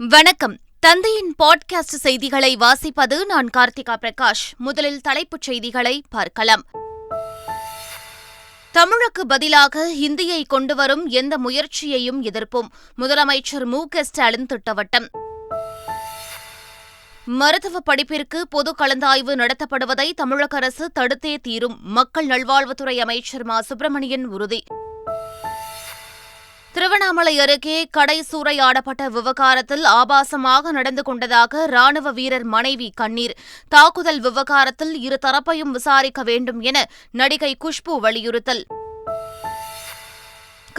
வணக்கம். தந்தையின் பாட்காஸ்ட் செய்திகளை வாசிப்பது நான் கார்த்திகா பிரகாஷ். முதலில் தலைப்புச் செய்திகளை பார்க்கலாம். தமிழுக்கு பதிலாக ஹிந்தியை கொண்டுவரும் எந்த முயற்சியையும் எதிர்ப்போம். முதலமைச்சர் மு.க.ஸ்டாலின் திட்டவட்டம். மருத்துவ படிப்பிற்கு பொது கலந்தாய்வு நடத்தப்படுவதை தமிழக அரசு தடுத்தே தீரும். மக்கள் நல்வாழ்வுத்துறை அமைச்சர் மா. சுப்பிரமணியன் உறுதி. திருவண்ணாமலை அருகே கடை சூறையாடப்பட்ட விவகாரத்தில் ஆபாசமாக நடந்து கொண்டதாக ராணுவ வீரர் மனைவி கண்ணீர். தாக்குதல் விவகாரத்தில் இரு தரப்பையும் விசாரிக்க வேண்டும் என நடிகை குஷ்பு வலியுறுத்தல்.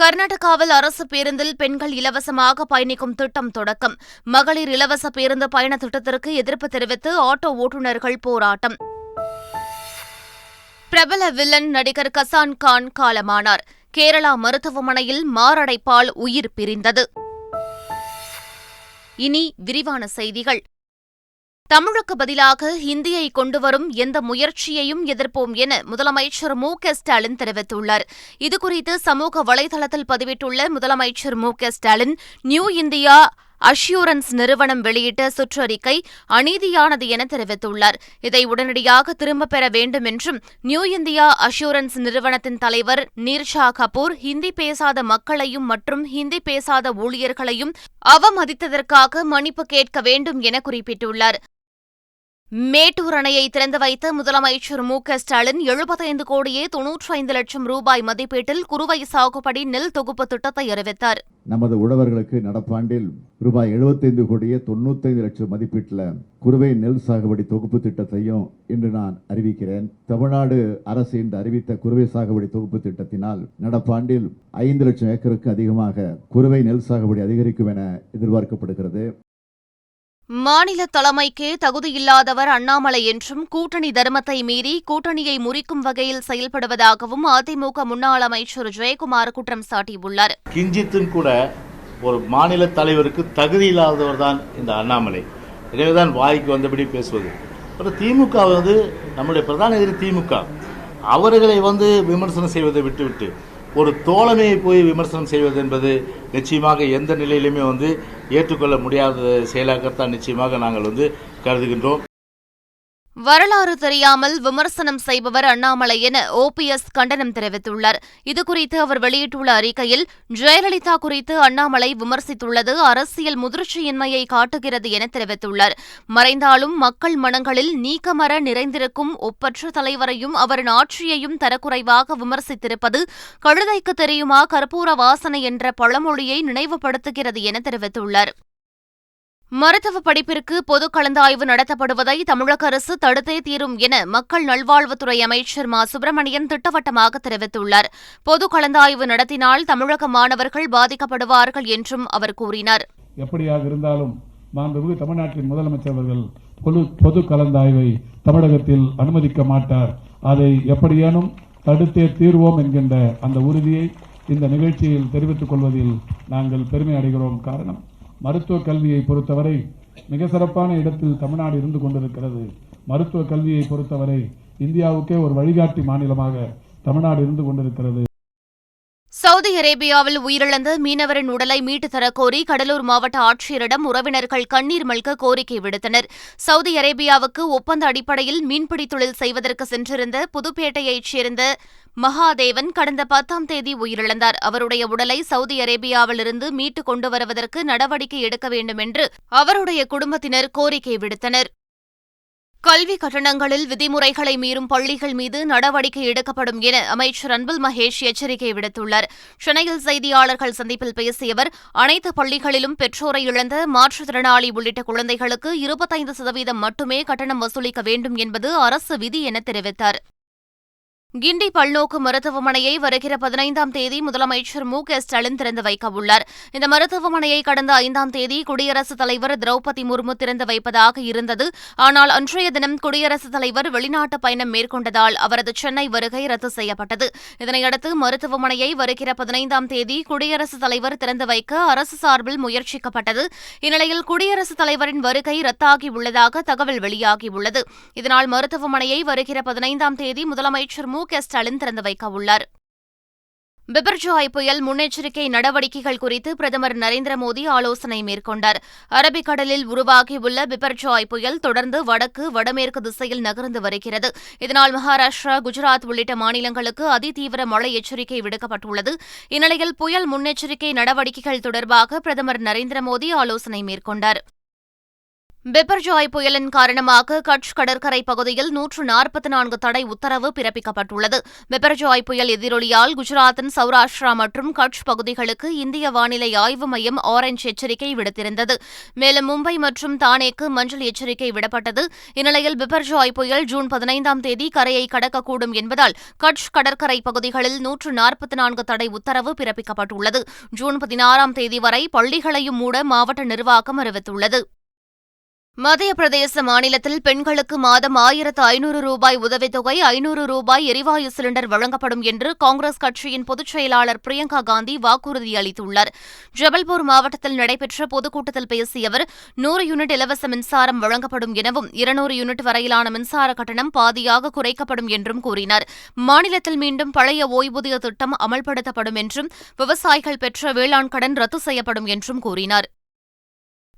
கர்நாடகாவில் அரசு பேருந்தில் பெண்கள் இலவசமாக பயணிக்கும் திட்டம் தொடக்கம். மகளிர் இலவச பேருந்து பயண திட்டத்திற்கு எதிர்ப்பு தெரிவித்து ஆட்டோ ஓட்டுநர்கள் போராட்டம். பிரபல வில்லன் நடிகர் கசான் கான் காலமானார். கேரளா மருத்துவமனையில் மாரடைப்பால் உயிர் பிரிந்தது. இனி விரிவான செய்திகள். தமிழுக்கு பதிலாக ஹிந்தியை கொண்டுவரும் எந்த முயற்சியையும் எதிர்ப்போம் என முதலமைச்சர் மு.க.ஸ்டாலின் தெரிவித்துள்ளார். இதுகுறித்து சமூக வலைதளத்தில் பதிவிட்டுள்ள முதலமைச்சர் மு.க.ஸ்டாலின், நியூ இந்தியா அஷ்யூரன்ஸ் நிறுவனம் வெளியிட்ட சுற்றறிக்கை அநீதியானது என தெரிவித்துள்ளார். இதை உடனடியாக திரும்பப் பெற வேண்டும் என்றும், நியூ இந்தியா அஷ்யூரன்ஸ் நிறுவனத்தின் தலைவர் நீர்ஷா கபூர் ஹிந்தி பேசாத மக்களையும் மற்றும் ஹிந்தி பேசாத ஊழியர்களையும் அவமதித்ததற்காக மன்னிப்பு கேட்க வேண்டும் என குறிப்பிட்டுள்ளார். மேட்டூர் அணையை திறந்து வைத்த முதலமைச்சர் மு.க.ஸ்டாலின் 75 கோடியே 95 லட்சம் ரூபாய் மதிப்பீட்டில் குறுவை சாகுபடி நெல் தொகுப்பு திட்டத்தை அறிவித்தார். நமது உழவர்களுக்கு நடப்பாண்டில் ரூபாய் 75 கோடியே 95 லட்சம் மதிப்பீட்டில் குறுவை நெல் சாகுபடி தொகுப்பு திட்டத்தையும் இன்று நான் அறிவிக்கிறேன். தமிழ்நாடு அரசு இன்று அறிவித்த குறுவை சாகுபடி தொகுப்பு திட்டத்தினால் நடப்பாண்டில் 5 லட்சம் ஏக்கருக்கு அதிகமாக குறுவை நெல் சாகுபடி அதிகரிக்கும் என எதிர்பார்க்கப்படுகிறது. மாநில தலைமைக்கே தகுதியில்லாதவர் அண்ணாமலை என்றும், கூட்டணி தர்மத்தை மீறி கூட்டணியை முறிக்கும் வகையில் செயல்படுவதாகவும் அதிமுக முன்னாள் அமைச்சர் ஜெயக்குமார் குற்றம் சாட்டியுள்ளார். கிஞ்சித்தும் கூட ஒரு மாநில தலைவருக்கு தகுதி இல்லாதவர் தான் இந்த அண்ணாமலை. எனவேதான் வாய்க்கு வந்தபடி பேசுவது. அப்புறம் திமுக நம்முடைய பிரதான எதிரி திமுக, அவர்களை விமர்சனம் செய்வதை விட்டுவிட்டு ஒரு தோழமையை போய் விமர்சனம் செய்வது என்பது நிச்சயமாக எந்த நிலையிலுமே ஏற்றுக்கொள்ள முடியாத செயலாகத்தான் நிச்சயமாக நாங்கள் கருதுகின்றோம். வரலாறு தெரியாமல் விமர்சனம் செய்பவர் அண்ணாமலை என OPS கண்டனம் தெரிவித்துள்ளார். இதுகுறித்து அவர் வெளியிட்டுள்ள அறிக்கையில், ஜெயலலிதா குறித்து அண்ணாமலை விமர்சித்துள்ளது அரசியல் முதிர்ச்சியின்மையை காட்டுகிறது என தெரிவித்துள்ளார். மறைந்தாலும் மக்கள் மனங்களில் நீக்கமர நிறைந்திருக்கும் ஒப்பற்ற தலைவரையும் அவரின் ஆட்சியையும் தரக்குறைவாக விமர்சித்திருப்பது கழுதைக்கு தெரியுமா கற்பூர வாசனை என்ற பழமொழியை நினைவுபடுத்துகிறது என தெரிவித்துள்ளார். மருத்துவ படிப்பிற்கு பொது கலந்தாய்வு நடத்தப்படுவதை தமிழக அரசு தடுத்தே தீரும் என மக்கள் நல்வாழ்வுத்துறை அமைச்சர் மா. சுப்பிரமணியன் திட்டவட்டமாக தெரிவித்துள்ளார். பொது கலந்தாய்வு நடத்தினால் தமிழக மாணவர்கள் பாதிக்கப்படுவார்கள் என்றும் அவர் கூறினார். எப்படியாக இருந்தாலும் மாண்புமிகு தமிழ்நாட்டின் முதலமைச்சர் அவர்கள் பொது கலந்தாய்வை தமிழகத்தில் அனுமதிக்க மாட்டார். அதை எப்படியேனும் தடுத்தே தீர்வோம் என்கின்ற அந்த உறுதியை இந்த நிகழ்ச்சியில் தெரிவித்துக் கொள்வதில் நாங்கள் பெருமை அடைகிறோம். காரணம், மருத்துவ கல்வியை பொறுத்தவரை மிக சிறப்பான இடத்தில் தமிழ்நாடு இருந்து கொண்டிருக்கிறது. மருத்துவ கல்வியை பொறுத்தவரை இந்தியாவுக்கே ஒரு வழிகாட்டி மாநிலமாக தமிழ்நாடு இருந்து கொண்டிருக்கிறது. சவுதி அரேபியாவில் உயிரிழந்த மீனவரின் உடலை மீட்டுத் தரக்கோரி கடலூர் மாவட்ட ஆட்சியரிடம் உறவினர்கள் கண்ணீர் மல்க கோரிக்கை விடுத்தனர். சவுதி அரேபியாவுக்கு ஒப்பந்த அடிப்படையில் மீன்பிடி தொழில் செய்வதற்கு சென்றிருந்த புதுப்பேட்டையைச் சேர்ந்த மகாதேவன் கடந்த 10ஆம் தேதி உயிரிழந்தார். அவருடைய உடலை சவுதி அரேபியாவிலிருந்து மீட்டுக் கொண்டு வருவதற்கு நடவடிக்கை எடுக்க வேண்டும் என்று அவருடைய குடும்பத்தினர் கோரிக்கை விடுத்தனர். கல்வி கட்டணங்களில் விதிமுறைகளை மீறும் பள்ளிகள் மீது நடவடிக்கை எடுக்கப்படும் என அமைச்சர் அன்பில் மகேஷ் எச்சரிக்கை விடுத்துள்ளார். சென்னையில் செய்தியாளர்கள் சந்திப்பில் பேசிய அவர், அனைத்து பள்ளிகளிலும் பெற்றோரை இழந்த மாற்றுத்திறனாளி உள்ளிட்ட குழந்தைகளுக்கு 25% மட்டுமே கட்டணம் வசூலிக்க வேண்டும் என்பது அரசு விதி என தெரிவித்தார். கிண்டி பல்நோக்கு மருத்துவமனையை வருகிற 15ஆம் தேதி முதலமைச்சர் மு.க.ஸ்டாலின் திறந்து வைக்கவுள்ளார். இந்த மருத்துவமனையை கடந்த 5ஆம் தேதி குடியரசுத் தலைவர் திரௌபதி முர்மு திறந்து வைப்பதாக இருந்தது. ஆனால் அன்றைய தினம் குடியரசுத் தலைவர் வெளிநாட்டு பயணம் மேற்கொண்டதால் அவரது சென்னை வருகை ரத்து செய்யப்பட்டது. இதனையடுத்து மருத்துவமனையை வருகிற 15ஆம் தேதி குடியரசுத் தலைவர் திறந்து வைக்க அரசு சார்பில் முயற்சிக்கப்பட்டது. இந்நிலையில் குடியரசுத் தலைவரின் வருகை ரத்தாகியுள்ளதாக தகவல் வெளியாகியுள்ளது. இதனால் மருத்துவமனையை வருகிற 15ஆம் தேதி முதலமைச்சர் மு.க.ஸ்டாலின் திறந்து வைக்க உள்ளார். பிபர்ஜாய் புயல் முன்னெச்சரிக்கை நடவடிக்கைகள் குறித்து பிரதமர் நரேந்திர மோடி ஆலோசனை மேற்கொண்டார். அரபிக்கடலில் உருவாகியுள்ள பிபர்ஜாய் புயல் தொடர்ந்து வடக்கு, வடமேற்கு திசையில் நகர்ந்து வருகிறது. இதனால் மகாராஷ்டிரா, குஜராத் உள்ளிட்ட மாநிலங்களுக்கு அதிதீவிர மழை எச்சரிக்கை விடுக்கப்பட்டுள்ளது. இந்நிலையில் புயல் முன்னெச்சரிக்கை நடவடிக்கைகள் தொடர்பாக பிரதமர் நரேந்திர மோடி ஆலோசனை மேற்கொண்டார். பிபர்ஜாய் புயலின் காரணமாக கட்ச் கடற்கரை பகுதியில் 144 தடை உத்தரவு பிறப்பிக்கப்பட்டுள்ளது. பிபர்ஜாய் புயல் எதிரொலியால் குஜராத்தின் சௌராஷ்டிரா மற்றும் கட்ச் பகுதிகளுக்கு இந்திய வானிலை ஆய்வு மையம் ஆரஞ்ச் எச்சரிக்கை விடுத்திருந்தது. மேலும் மும்பை மற்றும் தானேக்கு மஞ்சள் எச்சரிக்கை விடப்பட்டது. இந்நிலையில் பிபர்ஜாய் புயல் ஜூன் 15ஆம் தேதி கரையை கடக்கக்கூடும் என்பதால் கட்ச் கடற்கரை பகுதிகளில் 144 தடை உத்தரவு பிறப்பிக்கப்பட்டுள்ளது. ஜூன் 16ஆம் தேதி வரை பள்ளிகளையும் மூட மாவட்ட நிர்வாகம் அறிவித்துள்ளது. மத்திய பிரதேச மாநிலத்தில் பெண்களுக்கு மாதம் 1500 ரூபாய் உதவித்தொகை, 500 ரூபாய் எரிவாயு சிலிண்டர் வழங்கப்படும் என்று காங்கிரஸ் கட்சியின் பொதுச் செயலாளர் பிரியங்கா காந்தி வாக்குறுதி அளித்துள்ளார். ஜபல்பூர் மாவட்டத்தில் நடைபெற்ற பொதுக்கூட்டத்தில் பேசிய அவர் 100 யூனிட் இலவச மின்சாரம் வழங்கப்படும் எனவும் 200 யூனிட் வரையிலான மின்சார கட்டணம் பாதியாக குறைக்கப்படும் என்றும் கூறினார். மாநிலத்தில் மீண்டும் பழைய ஓய்வூதிய திட்டம் அமல்படுத்தப்படும் என்றும் விவசாயிகள் பெற்ற வேளாண் கடன் ரத்து செய்யப்படும் என்றும் கூறினார்.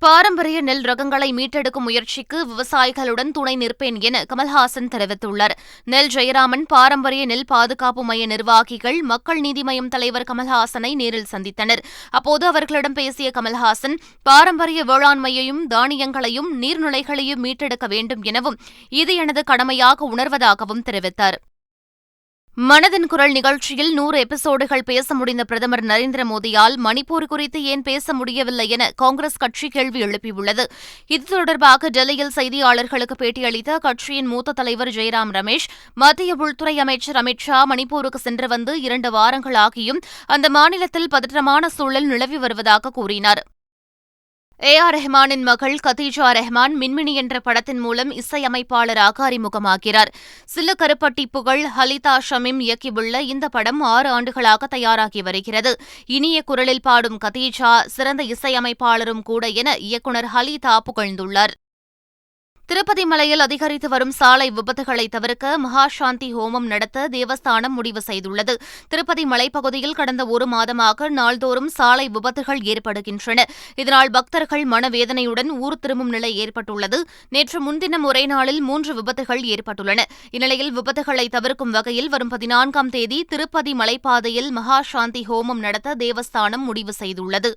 பாரம்பரிய நெல் ரகங்களை மீட்டெடுக்கும் முயற்சிக்கு விவசாயிகளுடன் துணை நிற்பேன் என கமல்ஹாசன் தெரிவித்துள்ளார். நெல் ஜெயராமன் பாரம்பரிய நெல் பாதுகாப்பு மைய நிர்வாகிகள் மக்கள் நீதி மய்யம் தலைவர் கமல்ஹாசனை நேரில் சந்தித்தனர். அப்போது அவர்களிடம் பேசிய கமல்ஹாசன், பாரம்பரிய வேளாண்மையையும் தானியங்களையும் நீர்நிலைகளையும் மீட்டெடுக்க வேண்டும் எனவும் இது எனது கடமையாக உணர்வதாகவும் தெரிவித்தார். மனதின் குரல் நிகழ்ச்சியில் 100 எபிசோடுகள் பேச முடிந்த பிரதமர் நரேந்திர மோடியால் மணிப்பூர் குறித்து ஏன் பேச முடியவில்லை என காங்கிரஸ் கட்சி கேள்வி எழுப்பியுள்ளது. இது தொடர்பாக டெல்லியில் செய்தியாளர்களுக்கு பேட்டியளித்த அக்கட்சியின் மூத்த தலைவர் ஜெய்ராம் ரமேஷ், மத்திய உள்துறை அமைச்சர் அமித் ஷா மணிப்பூருக்கு சென்று வந்து 2 வாரங்களாகியும் அந்த மாநிலத்தில் பதற்றமான சூழல் நிலவி வருவதாக கூறினார். ஏ.ஆர். ரெஹ்மானின் மகள் கதீஜா ரெஹ்மான் மின்மினி என்ற படத்தின் மூலம் இசையமைப்பாளராக அறிமுகமாகிறார். சில கருப்பட்டி புகழ் ஹலிதா ஷமீம் இயக்கியுள்ள இந்த படம் 6 ஆண்டுகளாக தயாராகி வருகிறது. இனிய குரலில் பாடும் கதீஜா சிறந்த இசையமைப்பாளரும் கூட என இயக்குநர் ஹலிதா புகழ்ந்துள்ளார். திருப்பதி மலையில் அதிகரித்து வரும் சாலை விபத்துகளை தவிர்க்க மகாசாந்தி ஹோமம் நடத்த தேவஸ்தானம் முடிவு செய்துள்ளது. திருப்பதி மலைப்பகுதியில் கடந்த 1 மாதமாக நாள்தோறும் சாலை விபத்துகள் ஏற்படுகின்றன. இதனால் பக்தர்கள் மனவேதனையுடன் ஊர் திரும்பும் நிலை ஏற்பட்டுள்ளது. நேற்று முன்தினம் ஒரே நாளில் 3 விபத்துகள் ஏற்பட்டுள்ளன. இந்நிலையில் விபத்துகளை தவிர்க்கும் வகையில் வரும் 14ஆம் தேதி திருப்பதி மலைப்பாதையில் மகாசாந்தி ஹோமம் நடத்த தேவஸ்தானம் முடிவு செய்துள்ளது.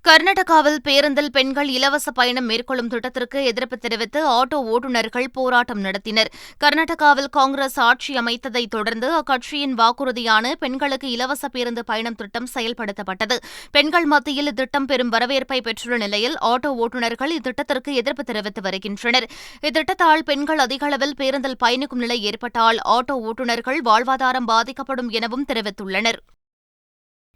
கர்நாடகாவில் பேருந்தில் பெண்கள் இலவச பயணம் மேற்கொள்ளும் திட்டத்திற்கு எதிர்ப்பு தெரிவித்து ஆட்டோ ஓட்டுநர்கள் போராட்டம் நடத்தினர். கர்நாடகாவில் காங்கிரஸ் ஆட்சி அமைத்ததை தொடர்ந்து அக்கட்சியின் வாக்குறுதியான பெண்களுக்கு இலவச பேருந்து பயணம் திட்டம் செயல்படுத்தப்பட்டது. பெண்கள் மத்தியில் இத்திட்டம் பெரும் வரவேற்பை பெற்றுள்ள நிலையில் ஆட்டோ ஓட்டுநர்கள் இத்திட்டத்திற்கு எதிர்ப்பு தெரிவித்து வருகின்றனர். இத்திட்டத்தால் பெண்கள் அதிக அளவில் பேருந்தில் பயணிக்கும் நிலை ஏற்பட்டால் ஆட்டோ ஓட்டுநர்கள் வாழ்வாதாரம் பாதிக்கப்படும் எனவும் தெரிவித்துள்ளனர்.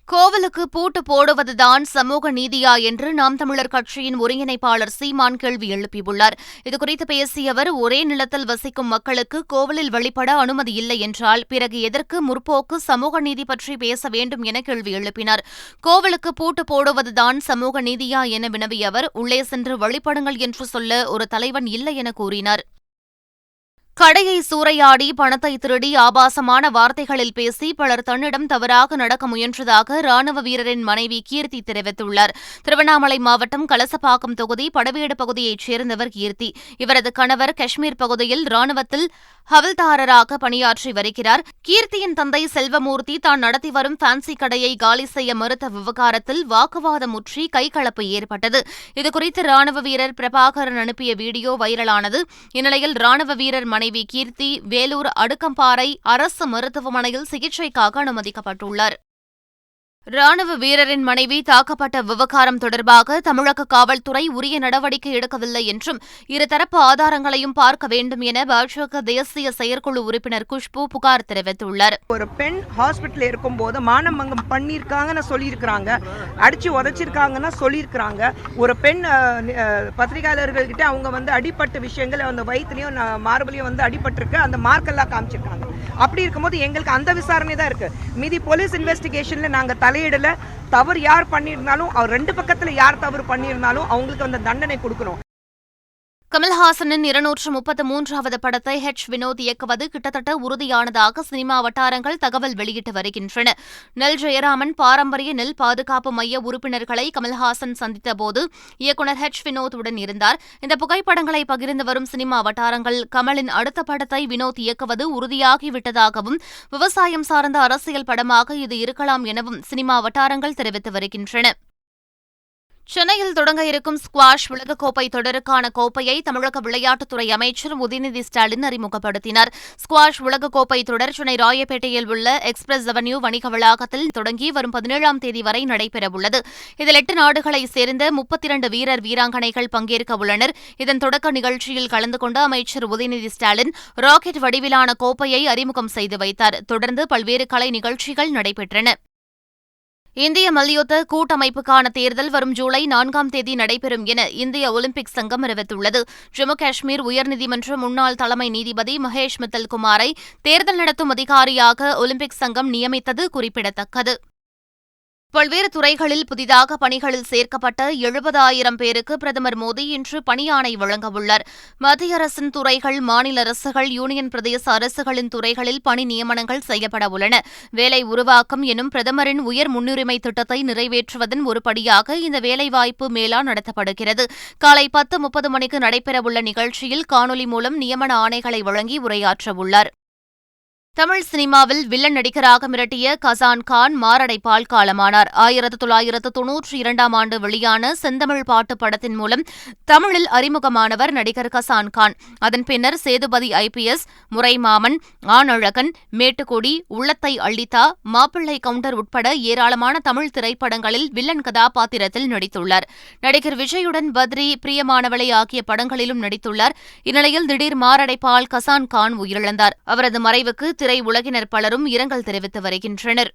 கோவிலுக்கு பூட்டு போடுவதுதான் சமூக நீதியா என்று நாம் தமிழர் கட்சியின் ஒருங்கிணைப்பாளர் சீமான் கேள்வி எழுப்பியுள்ளார். இதுகுறித்து பேசிய அவர், ஒரே நிலத்தில் வசிக்கும் மக்களுக்கு கோவிலில் வழிபட அனுமதி இல்லை என்றால் பிறகு எதற்கு முற்போக்கு சமூக நீதி பற்றி பேச வேண்டும் என கேள்வி எழுப்பினார். கோவிலுக்கு பூட்டு போடுவதுதான் சமூக நீதியா என வினவிய அவர், உள்ளே சென்று வழிபடுங்கள் என்று சொல்ல ஒரு தலைவன் இல்லை என கூறினார். கடையை சூறையாடி பணத்தை திருடி ஆபாசமான வார்த்தைகளில் பேசி பலர் தன்னிடம் தவறாக நடக்க முயன்றதாக ராணுவ வீரரின் மனைவி கீர்த்தி தெரிவித்துள்ளார். திருவண்ணாமலை மாவட்டம் கலசப்பாக்கம் தொகுதி படவேடு பகுதியைச் சேர்ந்தவர் கீர்த்தி. இவரது கணவர் காஷ்மீர் பகுதியில் ராணுவத்தில் ஹவில்தாரராக பணியாற்றி வருகிறார். கீர்த்தியின் தந்தை செல்வமூர்த்தி தான் நடத்தி வரும் ஃபேன்சி கடையை காலி செய்ய மறுத்த விவகாரத்தில் வாக்குவாதம் முற்றி கைகலப்பு ஏற்பட்டது. இதுகுறித்து ராணுவ வீரர் பிரபாகரன் அனுப்பிய வீடியோ வைரலானது. இந்நிலையில் ராணுவ வீரர் மனைவி கீர்த்தி வேலூர் அடுக்கம்பாறை அரசு மருத்துவமனையில் சிகிச்சைக்காக அனுமதிக்கப்பட்டுள்ளார். ராணுவ வீரரின் மனைவி தாக்கப்பட்ட விவகாரம் தொடர்பாக தமிழக காவல்துறை உரிய நடவடிக்கை எடுக்கவில்லை என்றும் இருதரப்பு ஆதாரங்களையும் பார்க்க வேண்டும் என பாஜக தேசிய செயற்குழு உறுப்பினர் குஷ்பு புகார் தெரிவித்துள்ளார். ஒரு பெண் ஹாஸ்பிட்டல் இருக்கும்போது மானமங்கம் பண்ணியிருக்காங்கன்னு சொல்லியிருக்கிறாங்க, அடிச்சு உதைச்சிருக்காங்கன்னா சொல்லியிருக்கிறாங்க. ஒரு பெண் பத்திரிகையாளர்கள்கிட்ட அவங்க அடிப்பட்ட விஷயங்கள் அந்த வயிற்றுலையும் மார்பிலையும் அடிபட்டிருக்கு, அந்த மார்க்கெல்லாம் காமிச்சிருக்காங்க. அப்படி இருக்கும்போது எங்களுக்கு அந்த விசாரணை தான் இருக்கு. மீதி போலீஸ் இன்வெஸ்டிகேஷன்ல நாங்க தலையிடல. தவறு யார் பண்ணியிருந்தாலும், அவர் 2 பக்கத்துல யார் தவறு பண்ணியிருந்தாலும் அவங்களுக்கு அந்த தண்டனை கொடுக்கணும். கமல்ஹாசனின் 233வது படத்தை வினோத் இயக்குவது கிட்டத்தட்ட உறுதியானதாக சினிமா வட்டாரங்கள் தகவல் வெளியிட்டு வருகின்றன. நெல் ஜெயராமன் பாரம்பரிய நெல் பாதுகாப்பு மைய உறுப்பினர்களை கமல்ஹாசன் சந்தித்தபோது இயக்குநர் வினோத் உடன் இருந்தார். இந்த புகைப்படங்களை பகிர்ந்து வரும் சினிமா வட்டாரங்கள் கமலின் அடுத்த படத்தை வினோத் இயக்குவது உறுதியாகிவிட்டதாகவும் விவசாயம் சார்ந்த அரசியல் படமாக இது இருக்கலாம் எனவும் சினிமா வட்டாரங்கள் தெரிவித்து வருகின்றன. சென்னையில் தொடங்க இருக்கும் ஸ்குவாஷ் உலகக்கோப்பை தொடருக்கான கோப்பையை தமிழக விளையாட்டுத்துறை அமைச்சர் உதயநிதி ஸ்டாலின் அறிமுகப்படுத்தினார். ஸ்குவாஷ் உலகக்கோப்பை தொடர் சென்னை ராயப்பேட்டையில் உள்ள எக்ஸ்பிரஸ் அவென்யூ வணிக வளாகத்தில் தொடங்கி வரும் 17ஆம் தேதி வரை நடைபெறவுள்ளது. இதில் 8 நாடுகளைச் சேர்ந்த 32 வீரர் வீராங்கனைகள் பங்கேற்க உள்ளனர். இதன் தொடக்க நிகழ்ச்சியில் கலந்து கொண்ட அமைச்சர் உதயநிதி ஸ்டாலின் ராக்கெட் வடிவிலான கோப்பையை அறிமுகம் செய்து வைத்தார். தொடர்ந்து பல்வேறு கலை நிகழ்ச்சிகள் நடைபெற்றன. இந்திய மல்யுத்த கூட்டமைப்புக்கான தேர்தல் வரும் ஜூலை 4ஆம் தேதி நடைபெறும் என இந்திய ஒலிம்பிக் சங்கம் அறிவித்துள்ளது. ஜம்மு காஷ்மீர் உயர்நீதிமன்ற முன்னாள் தலைமை நீதிபதி மகேஷ் மித்தல் குமாரை தேர்தல் நடத்தும் அதிகாரியாக ஒலிம்பிக் சங்கம் நியமித்தது குறிப்பிடத்தக்கது. பல்வேறு துறைகளில் புதிதாக பணிகளில் சேர்க்கப்பட்ட 70,000 பேருக்கு பிரதமர் மோடி இன்று பணியாணை வழங்கவுள்ளார். மத்திய அரசின் துறைகள், மாநில அரசுகள், யூனியன் பிரதேச அரசுகளின் துறைகளில் பணி நியமனங்கள் செய்யப்பட உள்ளன. வேலை உருவாக்கம் எனும் பிரதமரின் உயர் முன்னுரிமை திட்டத்தை நிறைவேற்றுவதன் ஒரு படியாக இந்த வேலைவாய்ப்பு மேளா நடத்தப்படுகிறது. காலை 10:30 மணிக்கு நடைபெறவுள்ள நிகழ்ச்சியில் காணொலி மூலம் நியமன ஆணைகளை வழங்கி உரையாற்றவுள்ளார். தமிழ் சினிமாவில் வில்லன் நடிகராக மிரட்டிய கசான் கான் மாரடைப்பால் காலமானார். 1992ஆம் ஆண்டு வெளியான செந்தமிழ் பாட்டு படத்தின் மூலம் தமிழில் அறிமுகமானவர் நடிகர் கசான் கான். அதன் பின்னர் சேதுபதி IPS, முறைமாமன், ஆணழகன், மேட்டுக்கொடி, உள்ளத்தை அள்ளித்தா, மாப்பிள்ளை கவுண்டர் உட்பட ஏராளமான தமிழ் திரைப்படங்களில் வில்லன் கதாபாத்திரத்தில் நடித்துள்ளார். நடிகர் விஜயுடன் பத்ரி, பிரியமானவளை ஆகிய படங்களிலும் நடித்துள்ளார். இந்நிலையில் திடீர் மாரடைப்பால் கசான் கான் உயிரிழந்தார். அவரது மறைவுக்கு திரை உலகினர் பலரும் இரங்கல் தெரிவித்து வருகின்றனர்.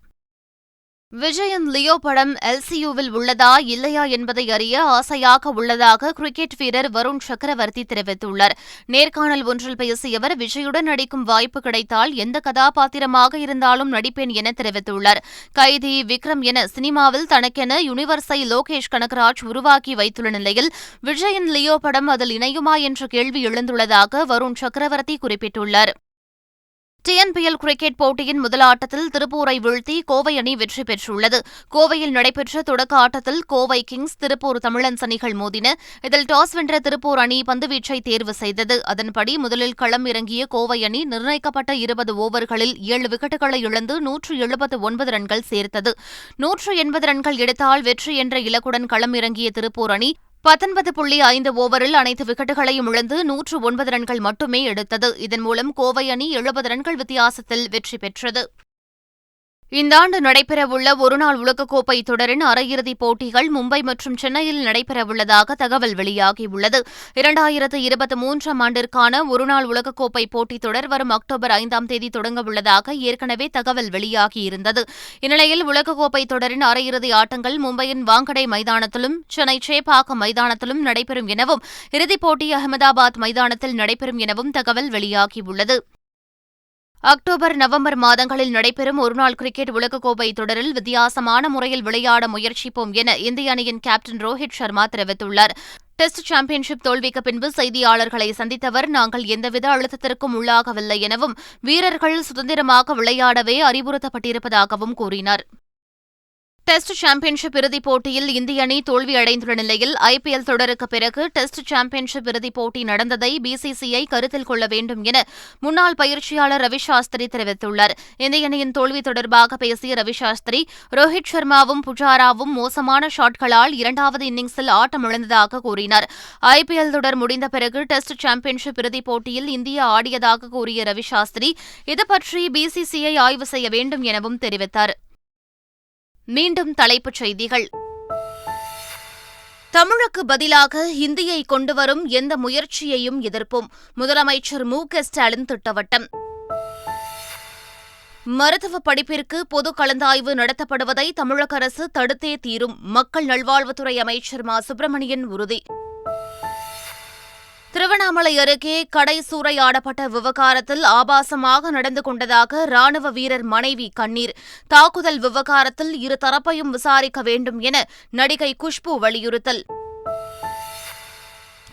விஜயின் லியோ படம் LCUவில் உள்ளதா இல்லையா என்பதை அறிய ஆசையாக உள்ளதாக கிரிக்கெட் வீரர் வருண் சக்கரவர்த்தி தெரிவித்துள்ளார். நேர்காணல் ஒன்றில் பேசிய அவர், விஜயுடன் நடிக்கும் வாய்ப்பு கிடைத்தால் எந்த கதாபாத்திரமாக இருந்தாலும் நடிப்பேன் என தெரிவித்துள்ளார். கைதி, விக்ரம் என சினிமாவில் தனக்கென யுனிவர்ஸை லோகேஷ் கனகராஜ் உருவாக்கி வைத்துள்ள நிலையில் விஜயின் லியோ படம் அதில் இணையுமா என்ற கேள்வி எழுந்துள்ளதாக வருண் சக்கரவர்த்தி குறிப்பிட்டுள்ளார். TNPL கிரிக்கெட் போட்டியின் முதல் ஆட்டத்தில் திருப்பூரை வீழ்த்தி கோவை அணி வெற்றி பெற்றுள்ளது. கோவையில் நடைபெற்ற தொடக்க ஆட்டத்தில் கோவை கிங்ஸ், திருப்பூர் தமிழன்ஸ் அணிகள் மோதின. இதில் டாஸ் வென்ற திருப்பூர் அணி பந்துவீச்சை தேர்வு செய்தது. அதன்படி முதலில் களம் இறங்கிய கோவை அணி நிர்ணயிக்கப்பட்ட 20 ஓவர்களில் 7 விக்கெட்டுகளை இழந்து 179 ரன்கள் சேர்த்தது. 180 ரன்கள் எடுத்தால் வெற்றி என்ற இலக்குடன் களம் இறங்கிய திருப்பூர் அணி 19.5 ஓவரில் அனைத்து விக்கெட்டுகளையும் இழந்து 109 ரன்கள் மட்டுமே எடுத்தது. இதன் மூலம் கோவை அணி 70 ரன்கள் வித்தியாசத்தில் வெற்றி பெற்றது. இந்த ஆண்டு நடைபெறவுள்ள ஒருநாள் உலகக்கோப்பை தொடரின் அரையிறுதிப் போட்டிகள் மும்பை மற்றும் சென்னையில் நடைபெறவுள்ளதாக தகவல் வெளியாகியுள்ளது. 2023ஆம் ஆண்டிற்கான ஒருநாள் உலகக்கோப்பை போட்டித் தொடர் வரும் அக்டோபர் 5ஆம் தேதி தொடங்கவுள்ளதாக ஏற்கனவே தகவல் வெளியாகியிருந்தது. இந்நிலையில் உலகக்கோப்பை தொடரின் அரையிறுதி ஆட்டங்கள் மும்பையின் வாங்கடே மைதானத்திலும் சென்னை சேப்பாக்கம் மைதானத்திலும் நடைபெறும் எனவும் இறுதிப் போட்டி அகமதாபாத் மைதானத்தில் நடைபெறும் எனவும் தகவல் வெளியாகியுள்ளது. அக்டோபர், நவம்பர் மாதங்களில் நடைபெறும் ஒருநாள் கிரிக்கெட் உலகக்கோப்பை தொடரில் வித்தியாசமான முறையில் விளையாட முயற்சிப்போம் என இந்திய அணியின் கேப்டன் ரோஹித் சர்மா தெரிவித்துள்ளார். டெஸ்ட் சாம்பியன்ஷிப் தோல்விக்கு பின்பு செய்தியாளர்களை சந்தித்தவர், நாங்கள் எந்தவித அழுத்தத்திற்கும் உள்ளாகவில்லை எனவும் வீரர்கள் சுதந்திரமாக விளையாடவே அறிவுறுத்தப்பட்டிருப்பதாகவும் கூறினார். டெஸ்ட் சாம்பியன்ஷிப் இறுதிப் போட்டியில் இந்திய அணி தோல்வியடைந்துள்ள நிலையில் IPL தொடருக்கு பிறகு டெஸ்ட் சாம்பியன்ஷிப் இறுதிப் போட்டி நடந்ததை BCCI கருத்தில் கொள்ள வேண்டும் என முன்னாள் பயிற்சியாளர் ரவி சாஸ்திரி தெரிவித்துள்ளார். இந்திய அணியின் தோல்வி தொடர்பாக பேசிய ரவி சாஸ்திரி, ரோஹித் சர்மாவும் புஜாராவும் மோசமான ஷாட்களால் 2வது இன்னிங்ஸில் ஆட்டமிழந்ததாக கூறினார். IPL தொடர் முடிந்த பிறகு டெஸ்ட் சாம்பியன்ஷிப் இறுதிப் போட்டியில் இந்தியா ஆடியதாக கூறிய ரவி சாஸ்திரி, இதுபற்றி BCCI ஆய்வு செய்ய வேண்டும் எனவும் தெரிவித்தார். மீண்டும் தலைப்புச் செய்திகள். தமிழுக்கு பதிலாக ஹிந்தியை கொண்டுவரும் எந்த முயற்சியையும் எதிர்ப்போம். முதலமைச்சர் மு.க.ஸ்டாலின் திட்டவட்டம். மருத்துவ படிப்பிற்கு பொது கலந்தாய்வு நடத்தப்படுவதை தமிழக அரசு தடுத்தே தீரும். மக்கள் நல்வாழ்வுத்துறை அமைச்சர் மா. சுப்பிரமணியன் உறுதி. திருவண்ணாமலை அருகே கடை சூறையாடப்பட்ட விவகாரத்தில் ஆபாசமாக நடந்து கொண்டதாக ராணுவ வீரர் மனைவி கண்ணீர். தாக்குதல் விவகாரத்தில் இரு தரப்பையும் விசாரிக்க வேண்டும் என நடிகை குஷ்பு வலியுறுத்தல்.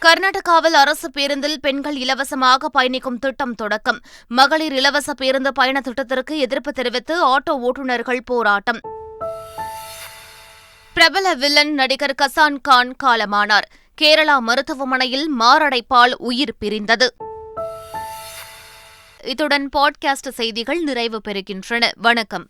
கர்நாடகாவில் அரசு பேருந்தில் பெண்கள் இலவசமாக பயணிக்கும் திட்டம் தொடக்கம். மகளிர் இலவச பேருந்து பயண திட்டத்திற்கு எதிர்ப்பு தெரிவித்து ஆட்டோ ஓட்டுநர்கள் போராட்டம். பிரபல வில்லன் நடிகர் கசான் கான் காலமானார். கேரளா மருத்துவமனையில் மாரடைப்பால் உயிர் பிரிந்தது. இத்துடன் பாட்காஸ்ட் செய்திகள் நிறைவு பெறுகின்றன. வணக்கம்.